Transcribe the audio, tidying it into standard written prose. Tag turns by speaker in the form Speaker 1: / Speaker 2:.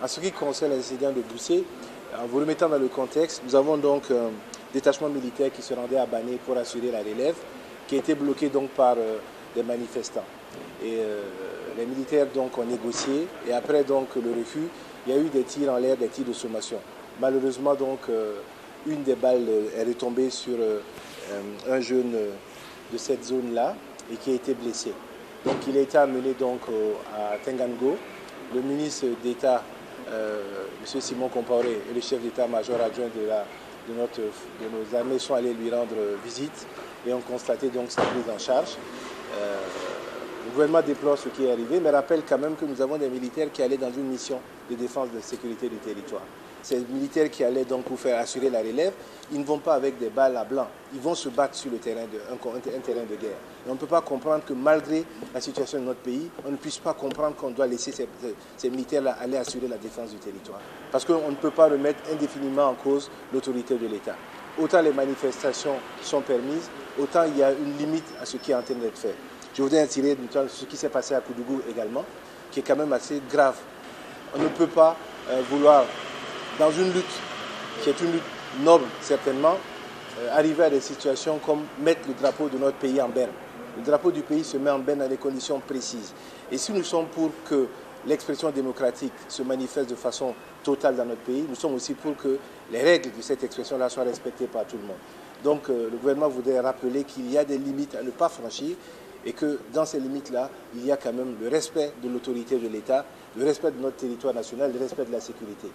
Speaker 1: En ce qui concerne l'incident de Boussé, en vous remettant dans le contexte, nous avons donc un détachement militaire qui se rendait à Bané pour assurer la relève, qui a été bloqué donc par des manifestants. Et les militaires donc ont négocié et après donc le refus, il y a eu des tirs en l'air, des tirs de sommation. Malheureusement donc une des balles est retombée sur un jeune de cette zone-là et qui a été blessé. Donc il a été amené donc à Tengango. Le ministre d'État, M. Simon Compaoré, et le chef d'état-major adjoint de nos armées sont allés lui rendre visite et ont constaté donc sa prise en charge. Le gouvernement déplore ce qui est arrivé, mais rappelle quand même que nous avons des militaires qui allaient dans une mission de défense de sécurité du territoire. Ces militaires qui allaient donc pour faire assurer la relève, ils ne vont pas avec des balles à blanc, ils vont se battre sur le terrain un terrain de guerre. Et on ne peut pas comprendre que malgré la situation de notre pays, on ne puisse pas comprendre qu'on doit laisser ces militaires-là aller assurer la défense du territoire. Parce qu'on ne peut pas remettre indéfiniment en cause l'autorité de l'État. Autant les manifestations sont permises, autant il y a une limite à ce qui est en train d'être fait. Je voudrais attirer ce qui s'est passé à Koudougou également, qui est quand même assez grave. On ne peut pas vouloir, dans une lutte qui est une lutte noble certainement, arriver à des situations comme mettre le drapeau de notre pays en berne. Le drapeau du pays se met en berne dans des conditions précises. Et si nous sommes pour que l'expression démocratique se manifeste de façon totale dans notre pays, nous sommes aussi pour que les règles de cette expression-là soient respectées par tout le monde. Donc le gouvernement voudrait rappeler qu'il y a des limites à ne pas franchir et que dans ces limites-là, il y a quand même le respect de l'autorité de l'État, le respect de notre territoire national, le respect de la sécurité.